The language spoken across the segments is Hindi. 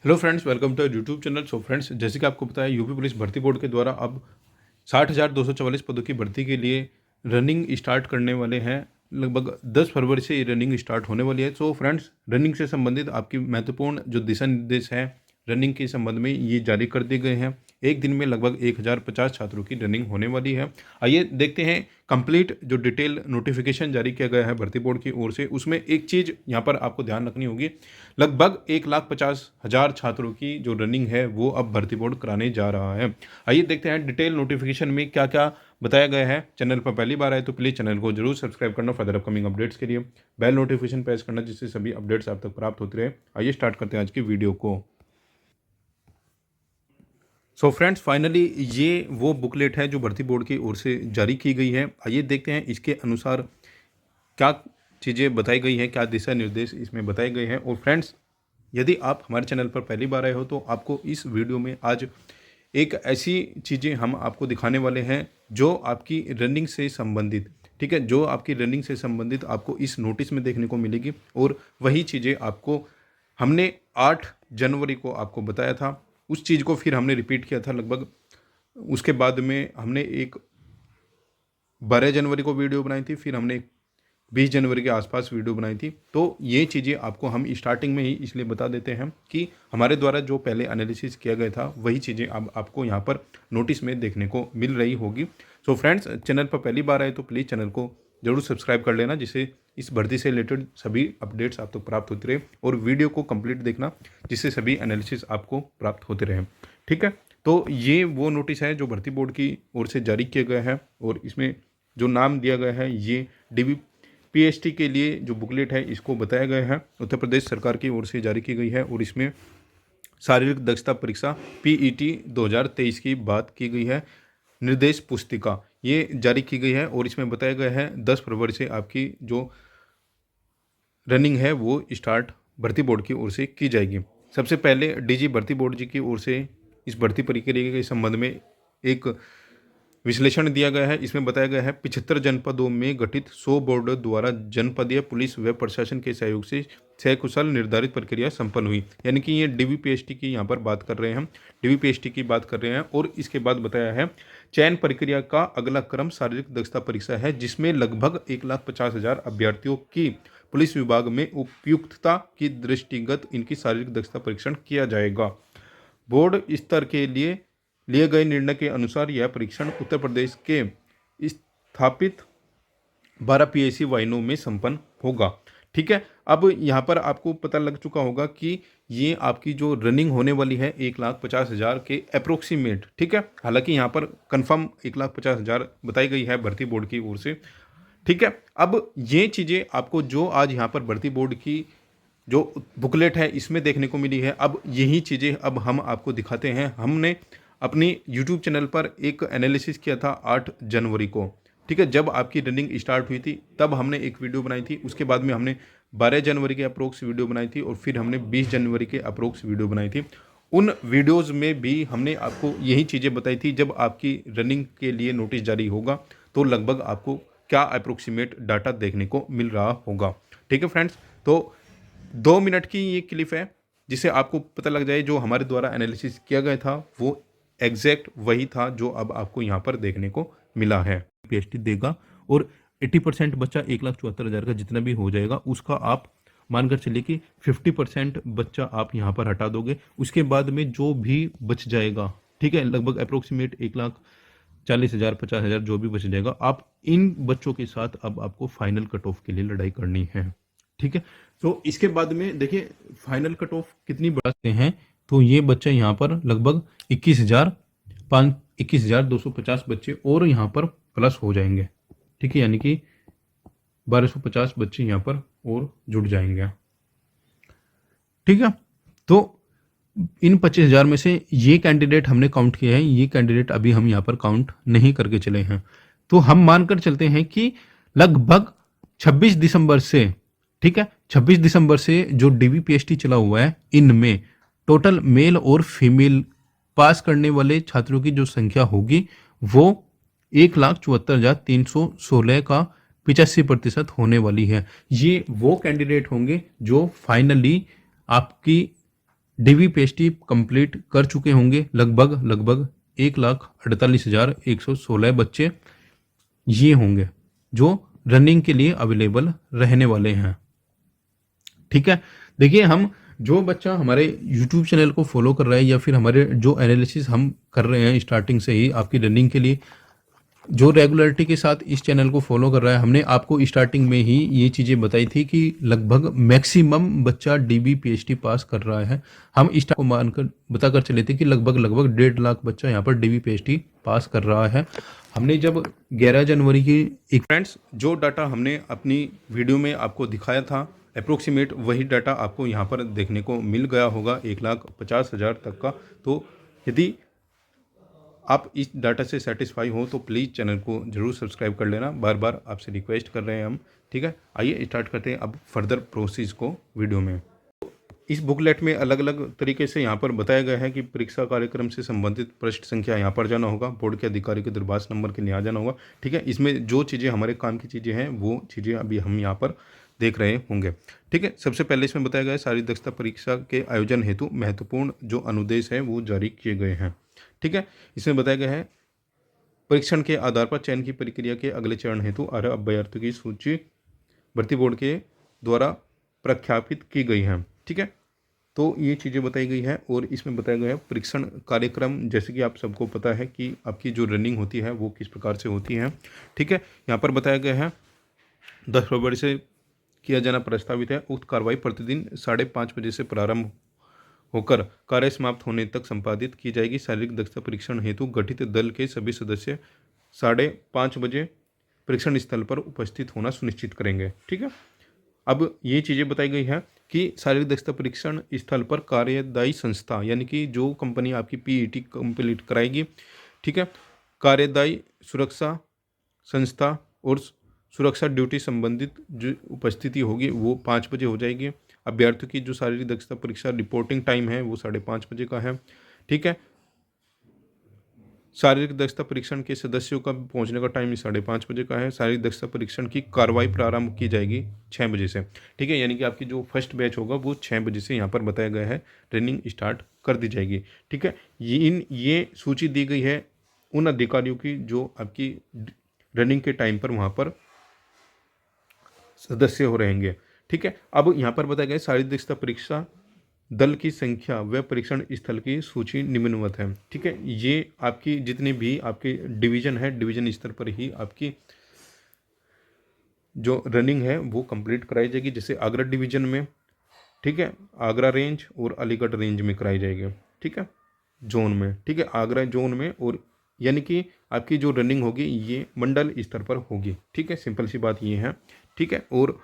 Hello friends, welcome to YouTube channel. So friends, जैसे कि आपको पता है यूपी पुलिस भर्ती बोर्ड के द्वारा अब 60,244 पदों की भर्ती के लिए रनिंग स्टार्ट करने वाले हैं। लगभग 10 फरवरी से ये रनिंग स्टार्ट होने वाली है। सो फ्रेंड्स, रनिंग से संबंधित आपकी महत्वपूर्ण जो दिशा निर्देश हैं रनिंग के संबंध में ये जारी कर दिए गए हैं। एक दिन में लगभग 1050 छात्रों की रनिंग होने वाली है। आइए देखते हैं कंप्लीट जो डिटेल नोटिफिकेशन जारी किया गया है भर्ती बोर्ड की ओर से। उसमें एक चीज़ यहाँ पर आपको ध्यान रखनी होगी, लगभग 1,50,000 छात्रों की जो रनिंग है वो अब भर्ती बोर्ड कराने जा रहा है। आइए देखते हैं डिटेल नोटिफिकेशन में क्या क्या बताया गया है। चैनल पर पहली बार आए तो प्लीज़ चैनल को जरूर सब्सक्राइब करना, फर्दर अपकमिंग अपडेट्स के लिए बेल नोटिफिकेशन प्रेस करना, जिससे सभी अपडेट्स आप तक प्राप्त होते रहे। आइए स्टार्ट करते हैं आज की वीडियो को। सो फ्रेंड्स, फाइनली ये वो बुकलेट है जो भर्ती बोर्ड की ओर से जारी की गई है। आइए देखते हैं इसके अनुसार क्या चीज़ें बताई गई हैं, क्या दिशा निर्देश इसमें बताए गए हैं। और फ्रेंड्स, यदि आप हमारे चैनल पर पहली बार आए हो तो आपको इस वीडियो में आज एक ऐसी चीज़ें हम आपको दिखाने वाले हैं जो आपकी रनिंग से संबंधित, ठीक है, जो आपकी रनिंग से संबंधित आपको इस नोटिस में देखने को मिलेगी। और वही चीज़ें आपको हमने 8 जनवरी को आपको बताया था, उस चीज़ को फिर हमने रिपीट किया था लगभग। उसके बाद में हमने एक 12 जनवरी को वीडियो बनाई थी, फिर हमने 20 जनवरी के आसपास वीडियो बनाई थी। तो ये चीज़ें आपको हम स्टार्टिंग में ही इसलिए बता देते हैं कि हमारे द्वारा जो पहले एनालिसिस किया गया था वही चीज़ें अब आपको यहाँ पर नोटिस में देखने को मिल रही होगी। सो फ्रेंड्स, चैनल पर पहली बार आए तो प्लीज़ चैनल को जरूर सब्सक्राइब कर लेना, जिससे इस भर्ती से रिलेटेड सभी अपडेट्स आप तक प्राप्त होते रहे। और वीडियो को कंप्लीट देखना, जिससे सभी एनालिसिस आपको प्राप्त होते रहे। ठीक है, तो ये वो नोटिस है जो भर्ती बोर्ड की ओर से जारी किया गया है। और इसमें जो नाम दिया गया है ये DVPST के लिए जो बुकलेट है इसको बताया गया है, उत्तर प्रदेश सरकार की ओर से जारी की गई है। और इसमें शारीरिक दक्षता परीक्षा PET 2023 की बात की गई है। निर्देश पुस्तिका ये जारी की गई है और इसमें बताया गया है 10 फरवरी से आपकी जो रनिंग है वो स्टार्ट भर्ती बोर्ड की ओर से की जाएगी। सबसे पहले DG भर्ती बोर्ड जी की ओर से इस भर्ती प्रक्रिया के संबंध में एक विश्लेषण दिया गया है। इसमें बताया गया है 75 जनपदों में गठित 100 बोर्ड द्वारा जनपदीय पुलिस व प्रशासन के सहयोग से सकुशल निर्धारित प्रक्रिया संपन्न हुई। यानी कि ये DVPST की यहाँ पर बात कर रहे हैं, हम DVPST की बात कर रहे हैं। और इसके बाद बताया है चयन प्रक्रिया का अगला क्रम शारीरिक दक्षता परीक्षा है, जिसमें लगभग 1,50,000 अभ्यर्थियों की पुलिस विभाग में उपयुक्तता की दृष्टिगत इनकी शारीरिक दक्षता परीक्षण किया जाएगा। बोर्ड स्तर के लिए गए निर्णय के अनुसार यह परीक्षण उत्तर प्रदेश के स्थापित 12 PIC वाहिनियों में संपन्न होगा। ठीक है, अब यहाँ पर आपको पता लग चुका होगा कि ये आपकी जो रनिंग होने वाली है 1,50,000 के अप्रोक्सीमेट। ठीक है, हालांकि यहाँ पर कंफर्म 1,50,000 बताई गई है भर्ती बोर्ड की ओर से। ठीक है, अब ये चीज़ें आपको जो आज यहाँ पर भर्ती बोर्ड की जो बुकलेट है इसमें देखने को मिली है, अब यही चीज़ें अब हम आपको दिखाते हैं। हमने अपनी YouTube चैनल पर एक एनालिसिस किया था 8 जनवरी को। ठीक है, जब आपकी रनिंग स्टार्ट हुई थी तब हमने एक वीडियो बनाई थी। उसके बाद में हमने 12 जनवरी के अप्रोक्स वीडियो बनाई थी और फिर हमने 20 जनवरी के अप्रोक्स वीडियो बनाई थी। उन वीडियोज़ में भी हमने आपको यही चीज़ें बताई थी, जब आपकी रनिंग के लिए नोटिस जारी होगा तो लगभग आपको क्या अप्रोक्सीमेट डाटा देखने को मिल रहा होगा। ठीक है फ्रेंड्स, तो 2 मिनट की ये क्लिप है जिससे आपको पता लग जाए जो हमारे द्वारा एनालिसिस किया गया था वो एग्जैक्ट वही था जो अब आपको यहाँ पर देखने को मिला है। PST देगा और 80% बच्चा 1,74,000 का जितना भी हो जाएगा उसका आप मानकर चलिए कि 50% बच्चा आप यहाँ पर हटा दोगे। उसके बाद में जो भी बच जाएगा, ठीक है, लगभग अप्रोक्सीमेट 1,40,000 50,000 जो भी बच जाएगा, आप इन बच्चों के साथ अब आपको फाइनल कट ऑफ के लिए लड़ाई करनी है। ठीक है, तो इसके बाद में देखिए फाइनल कट ऑफ कितनी बढ़ाते हैं। तो ये बच्चे यहाँ पर लगभग 21,250 बच्चे और यहाँ पर प्लस हो जाएंगे। ठीक है, यानी कि 1,250 बच्चे यहाँ पर और जुड़ जाएंगे। ठीक है, तो इन 25,000 में से ये कैंडिडेट हमने काउंट किया है, ये कैंडिडेट अभी हम यहाँ पर काउंट नहीं करके चले हैं। तो हम मानकर चलते हैं कि लगभग 26 दिसंबर से, ठीक है, 26 दिसंबर से जो DVPST चला हुआ है इनमें टोटल मेल और फीमेल पास करने वाले छात्रों की जो संख्या होगी वो 1,74,316 का 85% होने वाली है। ये वो कैंडिडेट होंगे जो फाइनली आपकी DVPST कंप्लीट कर चुके होंगे। लगभग 1,48,116 बच्चे ये होंगे जो रनिंग के लिए अवेलेबल रहने वाले हैं। ठीक है, देखिए हम जो बच्चा हमारे YouTube चैनल को फॉलो कर रहा है या फिर हमारे जो एनालिसिस हम कर रहे हैं स्टार्टिंग से ही आपकी रनिंग के लिए, जो रेगुलरिटी के साथ इस चैनल को फॉलो कर रहा है, हमने आपको स्टार्टिंग में ही ये चीज़ें बताई थी कि लगभग मैक्सिमम बच्चा DVPST पास कर रहा है। हम इस को मानकर बताकर चले थे कि लगभग 1.5 लाख बच्चा यहाँ पर DVPST पास कर रहा है। हमने जब 11 जनवरी की एक फ्रेंड्स जो डाटा हमने अपनी वीडियो में आपको दिखाया था अप्रोक्सीमेट वही डाटा आपको यहाँ पर देखने को मिल गया होगा 1,50,000 तक का। तो यदि आप इस डाटा से सेटिस्फाई हो तो प्लीज़ चैनल को जरूर सब्सक्राइब कर लेना, बार बार आपसे रिक्वेस्ट कर रहे हैं हम। ठीक है, आइए स्टार्ट करते हैं अब फर्दर प्रोसेस को वीडियो में। इस बुकलेट में अलग अलग तरीके से यहाँ पर बताया गया है कि परीक्षा कार्यक्रम से संबंधित पृष्ठ संख्या यहाँ पर जाना होगा, बोर्ड के अधिकारी के दूरभाष नंबर के लिए आ जाना होगा। ठीक है, इसमें जो चीज़ें हमारे काम की चीज़ें हैं वो चीज़ें अभी हम यहाँ पर देख रहे होंगे। ठीक है, सबसे पहले इसमें बताया गया है शारीरिक दक्षता परीक्षा के आयोजन हेतु महत्वपूर्ण जो अनुदेश हैं वो जारी किए गए हैं। ठीक है, इसमें बताया गया है परीक्षण के आधार पर चयन की प्रक्रिया के अगले चरण हेतु अर्ह अभ्यर्थियों की सूची भर्ती बोर्ड के द्वारा प्रख्यापित की गई है। ठीक है, तो ये चीज़ें बताई गई है और इसमें बताया गया है परीक्षण कार्यक्रम, जैसे कि आप सबको पता है कि आपकी जो रनिंग होती है वो किस प्रकार से होती है। ठीक है, यहाँ पर बताया गया है 10 फरवरी से किया जाना प्रस्तावित है। उक्त कार्रवाई प्रतिदिन 5:30 बजे से प्रारंभ होकर कार्य समाप्त होने तक संपादित की जाएगी। शारीरिक दक्षता परीक्षण हेतु गठित दल के सभी सदस्य 5:30 बजे परीक्षण स्थल पर उपस्थित होना सुनिश्चित करेंगे। ठीक है, अब ये चीज़ें बताई गई है कि शारीरिक दक्षता परीक्षण स्थल पर कार्यदायी संस्था यानी कि जो कंपनी आपकी PET कंप्लीट कराएगी, ठीक है, कार्यदायी सुरक्षा संस्था और सुरक्षा ड्यूटी संबंधित जो उपस्थिति होगी वो 5 बजे हो जाएगी। अभ्यर्थियों की जो शारीरिक दक्षता परीक्षा रिपोर्टिंग टाइम है वो 5:30 बजे का है। ठीक है, शारीरिक दक्षता परीक्षण के सदस्यों का पहुंचने का टाइम 5:30 बजे का है। शारीरिक दक्षता परीक्षण की कार्रवाई प्रारंभ की जाएगी 6 बजे से। ठीक है, यानी कि आपकी जो फर्स्ट बैच होगा वो 6 बजे से यहाँ पर बताया गया है ट्रेनिंग स्टार्ट कर दी जाएगी। ठीक है, ये सूची दी गई है उन अधिकारियों की जो आपकी रनिंग के टाइम पर वहाँ पर सदस्य हो रहेंगे। ठीक है, अब यहाँ पर बताया गया शारीरिक दक्षता परीक्षा दल की संख्या व परीक्षण स्थल की सूची निम्नवत है। ठीक है, ये आपकी जितनी भी आपकी डिवीजन है, डिवीजन स्तर पर ही आपकी जो रनिंग है वो कंप्लीट कराई जाएगी। जैसे आगरा डिवीजन में, ठीक है, आगरा रेंज और अलीगढ़ रेंज में कराई जाएगी। ठीक है, जोन में, ठीक है, आगरा जोन में, और यानी कि आपकी जो रनिंग होगी ये मंडल स्तर पर होगी। ठीक है, सिंपल सी बात ये है। ठीक है, और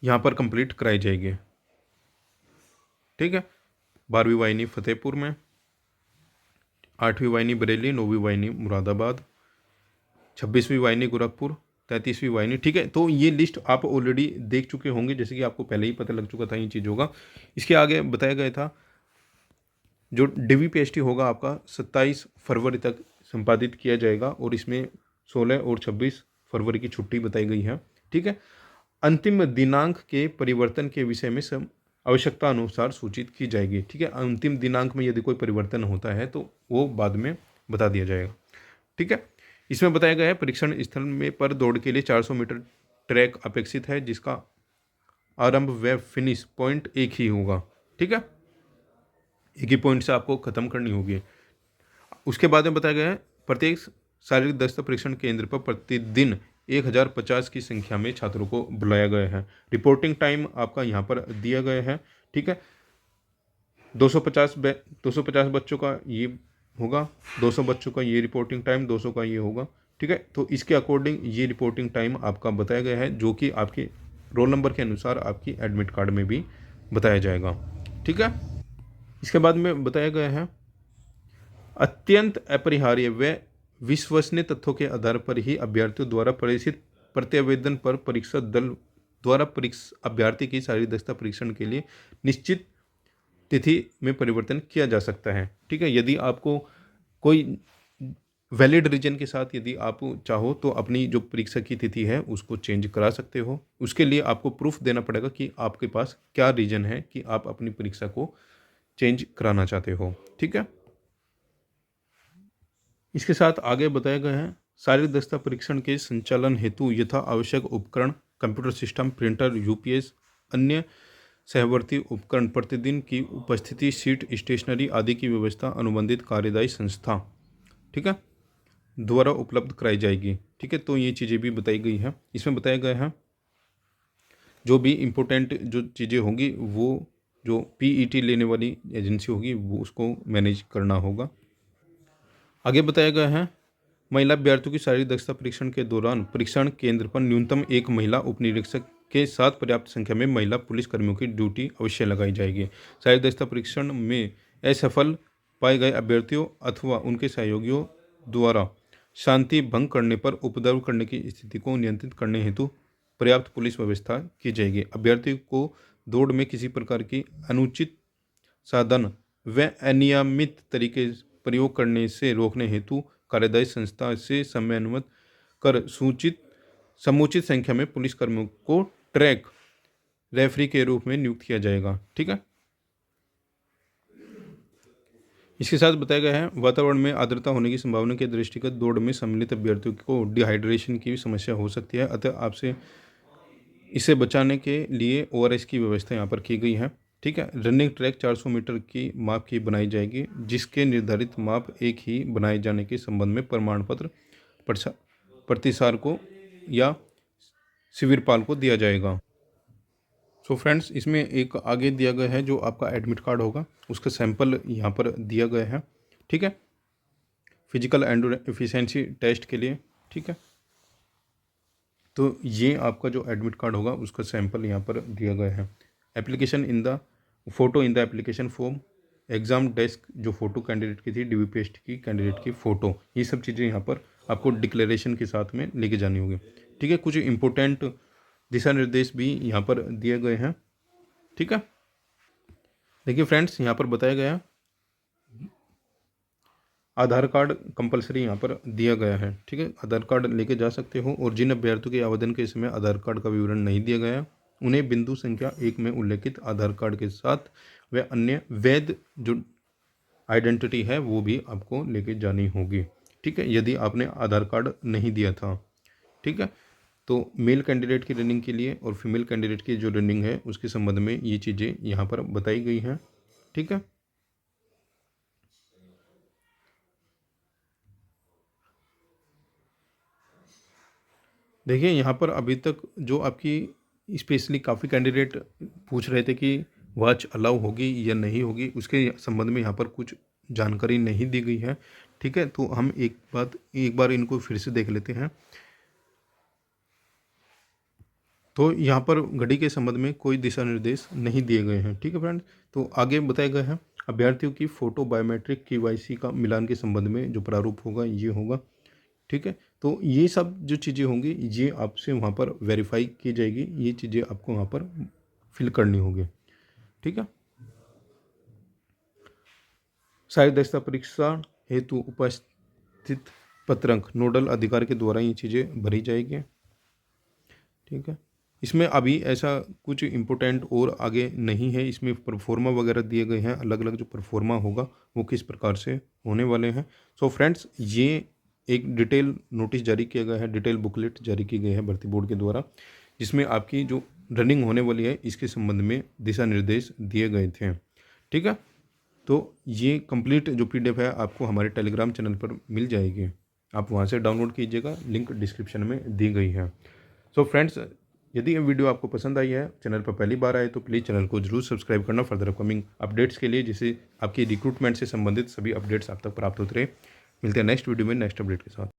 यहाँ पर कंप्लीट कराई जाएगी। ठीक है, 12वीं वाहिनी फतेहपुर में, 8वीं वाहिनी बरेली, 9वीं वाहिनी मुरादाबाद, 26वीं वाहिनी गोरखपुर, 33वीं वाहिनी। ठीक है, तो ये लिस्ट आप ऑलरेडी देख चुके होंगे, जैसे कि आपको पहले ही पता लग चुका था इन चीज़ों का। इसके आगे बताया गया था जो DVPST होगा आपका 27 फरवरी तक संपादित किया जाएगा और इसमें 16 और 26 फरवरी की छुट्टी बताई गई है। ठीक है, अंतिम दिनांक के परिवर्तन के विषय में सब आवश्यकता अनुसार सूचित की जाएगी। ठीक है, अंतिम दिनांक में यदि कोई परिवर्तन होता है तो वो बाद में बता दिया जाएगा। ठीक है, इसमें बताया गया है परीक्षण स्थल में पर दौड़ के लिए 400 मीटर ट्रैक अपेक्षित है जिसका आरंभ व फिनिश पॉइंट एक ही होगा। ठीक है, एक ही पॉइंट से आपको खत्म करनी होगी। उसके बाद में बताया गया है प्रत्येक शारीरिक दक्षता परीक्षण केंद्र पर प्रतिदिन 1050 की संख्या में छात्रों को बुलाया गया है। रिपोर्टिंग टाइम आपका यहाँ पर दिया गया है। ठीक है, 250 बच्चों का ये होगा, 200 बच्चों का ये रिपोर्टिंग टाइम, 200 का ये होगा। ठीक है, तो इसके अकॉर्डिंग ये रिपोर्टिंग टाइम आपका बताया गया है जो कि आपके रोल नंबर के अनुसार आपकी एडमिट कार्ड में भी बताया जाएगा। ठीक है, इसके बाद में बताया गया है अत्यंत अपरिहार्य व विश्वसनीय तथ्यों के आधार पर ही अभ्यर्थियों द्वारा प्रेषित प्रत्यावेदन पर परीक्षा दल द्वारा परीक्षा अभ्यर्थी की शारीरिक दक्षता परीक्षण के लिए निश्चित तिथि में परिवर्तन किया जा सकता है। ठीक है, यदि आपको कोई वैलिड रीज़न के साथ यदि आप चाहो तो अपनी जो परीक्षा की तिथि है उसको चेंज करा सकते हो। उसके लिए आपको प्रूफ़ देना पड़ेगा कि आपके पास क्या रीज़न है कि आप अपनी परीक्षा को चेंज कराना चाहते हो, ठीक है? इसके साथ आगे बताया गया है शारीरिक दक्षता परीक्षण के संचालन हेतु यथा आवश्यक उपकरण, कंप्यूटर सिस्टम, प्रिंटर, यूपीएस, अन्य सहवर्ती उपकरण, प्रतिदिन की उपस्थिति, सीट, स्टेशनरी आदि की व्यवस्था अनुबंधित कार्यदायी संस्था, ठीक है, द्वारा उपलब्ध कराई जाएगी, ठीक है। तो ये चीज़ें भी बताई गई हैं। इसमें बताया गया है जो भी इम्पोर्टेंट जो चीज़ें होंगी वो जो पीईटी लेने वाली एजेंसी होगी वो उसको मैनेज करना होगा। आगे बताया गया है महिला अभ्यर्थियों की शारीरिक दक्षता परीक्षण के दौरान परीक्षण केंद्र पर न्यूनतम एक महिला उप निरीक्षक के साथ पर्याप्त संख्या में महिला पुलिस कर्मियों की ड्यूटी अवश्य लगाई जाएगी। शारीरिक दक्षता परीक्षण में असफल पाए गए अभ्यर्थियों अथवा उनके सहयोगियों द्वारा शांति भंग करने पर उपद्रव करने की स्थिति को नियंत्रित करने हेतु पर्याप्त पुलिस व्यवस्था की जाएगी। अभ्यर्थी को दौड़ में किसी प्रकार की अनुचित साधन व अनियमित तरीके प्रयोग करने से रोकने हेतु कार्यदायी संस्था से समन्वय कर समुचित संख्या में पुलिसकर्मियों को ट्रैक रेफरी के रूप में नियुक्त किया जाएगा, ठीक है। इसके साथ बताया गया है वातावरण में आर्द्रता होने की संभावना के दृष्टिगत दौड़ में सम्मिलित अभ्यर्थियों को डिहाइड्रेशन की समस्या हो सकती है, अतः आपसे इसे बचाने के लिए ओआरएस की व्यवस्था यहाँ पर की गई है, ठीक है। रनिंग ट्रैक 400 मीटर की माप की बनाई जाएगी, जिसके निर्धारित माप एक ही बनाए जाने के संबंध में प्रमाण पत्र प्रतिसार को या शिविरपाल को दिया जाएगा। सो फ्रेंड्स, इसमें एक आगे दिया गया है जो आपका एडमिट कार्ड होगा उसका सैंपल यहाँ पर दिया गया है, ठीक है, फिजिकल एंड एफिशिएंसी टेस्ट के लिए, ठीक है। तो ये आपका जो एडमिट कार्ड होगा उसका सैंपल यहाँ पर दिया गया है। Application in the photo in the application form, exam desk जो फ़ोटो कैंडिडेट की थी, डीबीपीएसटी की कैंडिडेट की फ़ोटो, ये सब चीज़ें यहाँ पर आपको डिक्लेरेशन के साथ में लेके जानी होगी, ठीक है। कुछ इंपॉर्टेंट दिशा निर्देश भी यहाँ पर दिए गए हैं, ठीक है। देखिए फ्रेंड्स, यहाँ पर बताया गया आधार कार्ड कंपलसरी यहाँ पर दिया गया है, ठीक है। आधार कार्ड लेके जा सकते हो और जिन अभ्यर्थियों के आवेदन के समय आधार कार्ड का विवरण नहीं दिया गया उन्हें बिंदु संख्या 1 में उल्लेखित आधार कार्ड के साथ व अन्य वैध जो आइडेंटिटी है वो भी आपको लेके जानी होगी, ठीक है, यदि आपने आधार कार्ड नहीं दिया था, ठीक है। तो मेल कैंडिडेट की रनिंग के लिए और फीमेल कैंडिडेट की जो रनिंग है उसके संबंध में ये चीज़ें यहाँ पर बताई गई हैं, ठीक है। देखिए यहाँ पर अभी तक जो आपकी स्पेशली काफ़ी कैंडिडेट पूछ रहे थे कि वॉच अलाउ होगी या नहीं होगी, उसके संबंध में यहाँ पर कुछ जानकारी नहीं दी गई है, ठीक है। तो हम एक बार इनको फिर से देख लेते हैं। तो यहाँ पर घड़ी के संबंध में कोई दिशा निर्देश नहीं दिए गए हैं, ठीक है फ्रेंड। तो आगे बताया गया है अभ्यर्थियों की फ़ोटो बायोमेट्रिक केवाईसी का मिलान के संबंध में जो प्रारूप होगा ये होगा, ठीक है। तो ये सब जो चीज़ें होंगी ये आपसे वहाँ पर वेरीफाई की जाएगी, ये चीज़ें आपको वहाँ पर फिल करनी होगी, ठीक है। शारीरिक दक्षता परीक्षा हेतु उपस्थित पत्रंक नोडल अधिकारी के द्वारा ये चीज़ें भरी जाएगी, ठीक है। इसमें अभी ऐसा कुछ इम्पोर्टेंट और आगे नहीं है, इसमें परफॉर्मा वगैरह दिए गए हैं, अलग अलग जो परफॉर्मा होगा वो किस प्रकार से होने वाले हैं। सो फ्रेंड्स, ये एक डिटेल नोटिस जारी किया गया है, डिटेल बुकलेट जारी की गई है भर्ती बोर्ड के द्वारा, जिसमें आपकी जो रनिंग होने वाली है इसके संबंध में दिशा निर्देश दिए गए थे, ठीक है। तो ये कंप्लीट जो पीडीएफ है आपको हमारे टेलीग्राम चैनल पर मिल जाएगी, आप वहाँ से डाउनलोड कीजिएगा, लिंक डिस्क्रिप्शन में दी गई है। सो फ्रेंड्स, यदि ये वीडियो आपको पसंद आई है, चैनल पर पहली बार आए तो प्लीज़ चैनल को जरूर सब्सक्राइब करना फर्दर अपकमिंग अपडेट्स के लिए, जिससे आपकी रिक्रूटमेंट से संबंधित सभी अपडेट्स आप तक प्राप्त होते रहे। मिलते हैं नेक्स्ट वीडियो में नेक्स्ट अपडेट के साथ।